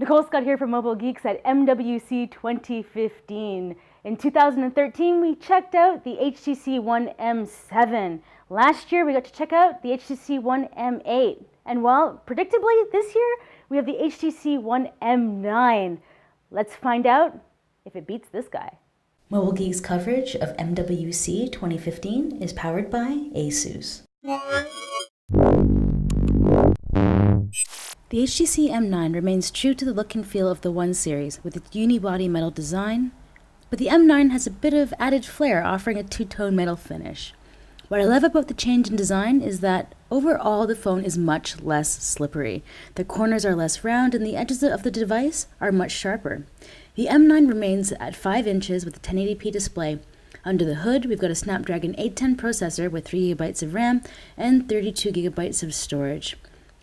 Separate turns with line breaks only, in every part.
Nicole Scott here from Mobile Geeks at MWC 2015. In 2013, we checked out the HTC One M7. Last year, we got to check out the HTC One M8. And well, predictably, this year, we have the HTC One M9. Let's find out if it beats this guy.
Mobile Geeks coverage of MWC 2015 is powered by ASUS. The HTC M9 remains true to the look and feel of the One series with its unibody metal design, but the M9 has a bit of added flair, offering a two-tone metal finish. What I love about the change in design is that overall the phone is much less slippery. The corners are less round and the edges of the device are much sharper. The M9 remains at 5 inches with a 1080p display. Under the hood, we've got a Snapdragon 810 processor with 3GB of RAM and 32GB of storage.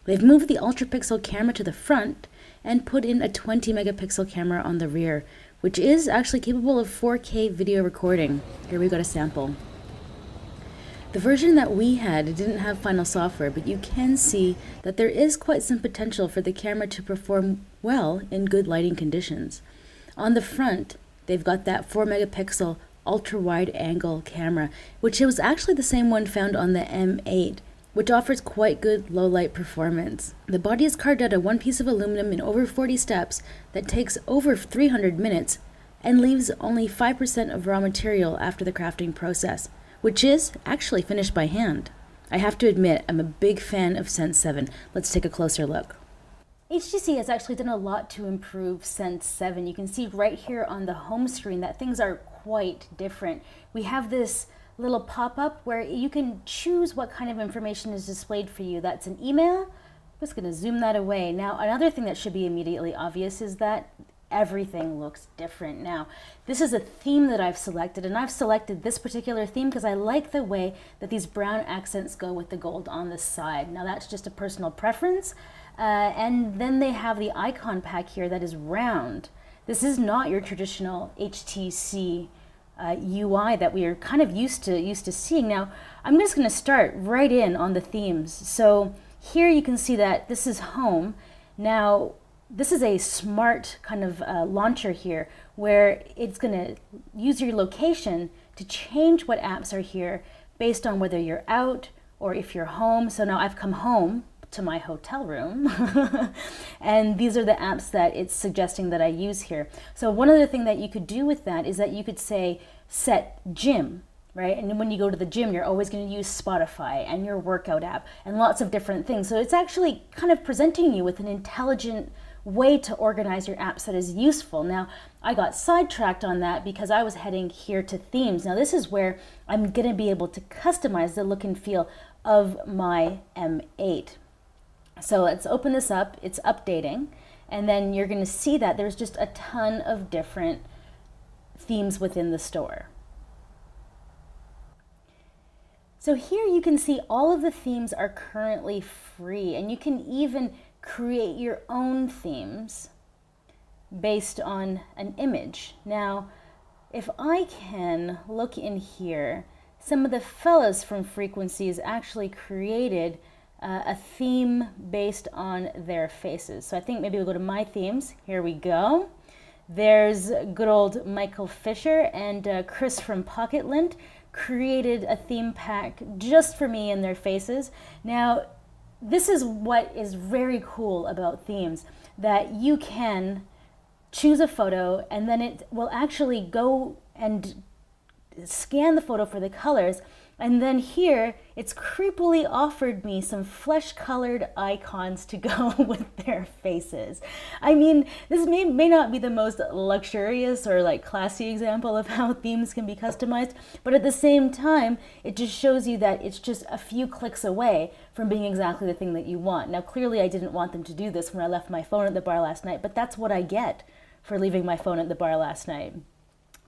They've moved the ultra-pixel camera to the front and put in a 20-megapixel camera on the rear, which is actually capable of 4K video recording. Here we've got a sample. The version that we had didn't have final software, but you can see that there is quite some potential for the camera to perform well in good lighting conditions. On the front, they've got that 4-megapixel ultra-wide angle camera, which was actually the same one found on the M8, which offers quite good low-light performance. The body is carved out of one piece of aluminum in over 40 steps that takes over 300 minutes and leaves only 5% of raw material after the crafting process, which is actually finished by hand. I have to admit, I'm a big fan of Sense 7. Let's take a closer look. HTC has actually done a lot to improve Sense 7. You can see right here on the home screen that things are quite different. We have this little pop-up where you can choose what kind of information is displayed for you. That's an email. I'm just going to zoom that away. Now, another thing that should be immediately obvious is that everything looks different. Now, this is a theme that I've selected, and I've selected this particular theme because I like the way that these brown accents go with the gold on the side. Now, that's just a personal preference. And then they have the icon pack here that is round. This is not your traditional HTC UI that we are kind of used to seeing. Now, I'm just going to start right in on the themes. So here you can see that this is home. Now, this is a smart kind of launcher here where it's going to use your location to change what apps are here based on whether you're out or if you're home. So now I've come home to my hotel room and these are the apps that it's suggesting that I use here. So one other thing that you could do with that is that you could say set gym, right? And when you go to the gym, you're always going to use Spotify and your workout app and lots of different things. So it's actually kind of presenting you with an intelligent way to organize your apps that is useful. Now, I got sidetracked on that because I was heading here to themes. Now, this is where I'm going to be able to customize the look and feel of my M8. So let's open this up. It's updating. And then you're going to see that there's just a ton of different themes within the store. So here you can see all of the themes are currently free, and you can even create your own themes based on an image. Now, if I can look in here, some of the fellas from Frequencies actually created a theme based on their faces. So I think maybe we'll go to My Themes. Here we go. There's good old Michael Fisher and Chris from Pocketland created a theme pack just for me and their faces. Now, this is what is very cool about themes, that you can choose a photo and then it will actually go and scan the photo for the colors, and then here it's creepily offered me some flesh-colored icons to go with their faces. I mean, this may not be the most luxurious or like classy example of how themes can be customized, but at the same time, it just shows you that it's just a few clicks away from being exactly the thing that you want. Now, clearly I didn't want them to do this when I left my phone at the bar last night, but that's what I get for leaving my phone at the bar last night.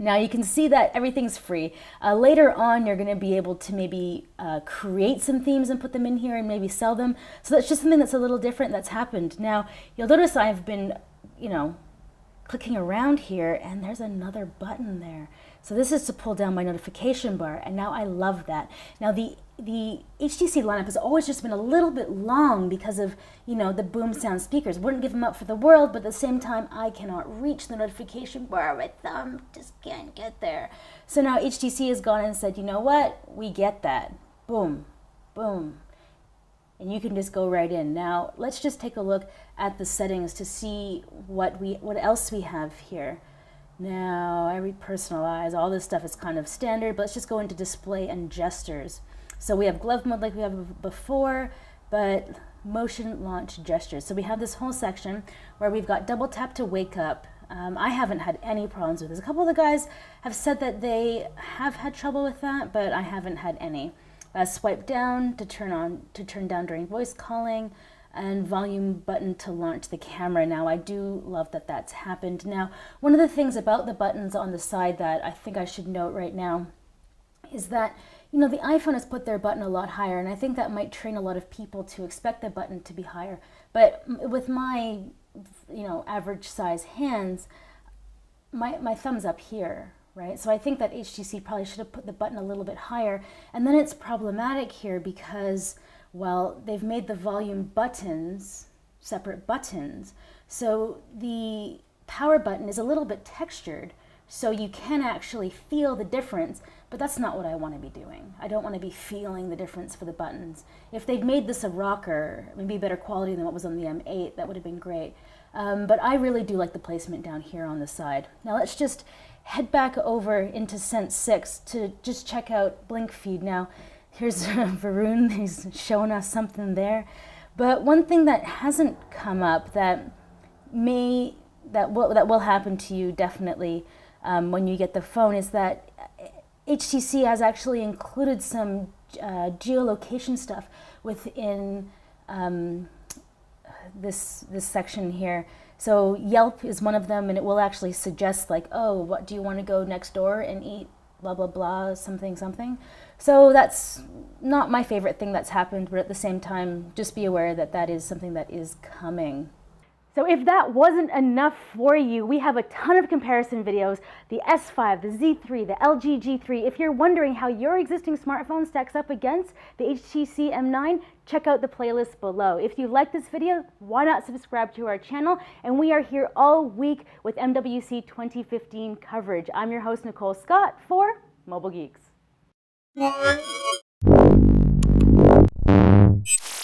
Now you can see that everything's free. Later on, you're going to be able to maybe create some themes and put them in here and maybe sell them. So that's just something that's a little different that's happened. Now, you'll notice I've been, clicking around here, and there's another button there. So this is to pull down my notification bar, and now I love that. Now the HTC lineup has always just been a little bit long because of, you know, the boom sound speakers. Wouldn't give them up for the world, but at the same time, I cannot reach the notification bar. My thumb just can't get there. So now HTC has gone and said, you know what? We get that. Boom, boom. And you can just go right in. Now, let's just take a look at the settings to see what else we have here. Now, I repersonalize. All this stuff is kind of standard, but let's just go into display and gestures. So we have glove mode like we have before, but motion launch gestures. So we have this whole section where we've got double tap to wake up. I haven't had any problems with this. A couple of the guys have said that they have had trouble with that, but I haven't had any. Swipe down to turn down during voice calling, and volume button to launch the camera. Now, I do love that that's happened. Now, one of the things about the buttons on the side that I think I should note right now is that, you know, the iPhone has put their button a lot higher, and I think that might train a lot of people to expect the button to be higher. But with my, you know, average size hands, my thumb's up here, right? So I think that HTC probably should have put the button a little bit higher. And then it's problematic here because, well, they've made the volume buttons separate buttons. So the power button is a little bit textured, so you can actually feel the difference, but that's not what I want to be doing. I don't want to be feeling the difference for the buttons. If they'd made this a rocker, maybe better quality than what was on the M8, that would have been great. But I really do like the placement down here on the side. Now let's just head back over into Sense 6 to just check out Blink Feed. Now, here's Varun, he's showing us something there. But one thing that hasn't come up that will happen to you definitely when you get the phone is that HTC has actually included some geolocation stuff within this section here. So Yelp is one of them, and it will actually suggest like, oh, what do you want to go next door and eat? Blah blah blah, something something. So that's not my favorite thing that's happened, but at the same time, just be aware that that is something that is coming.
So if that wasn't enough for you, we have a ton of comparison videos, the S5, the Z3, the LG G3. If you're wondering how your existing smartphone stacks up against the HTC M9, check out the playlist below. If you like this video, why not subscribe to our channel? And we are here all week with MWC 2015 coverage. I'm your host, Nicole Scott, for Mobile Geeks.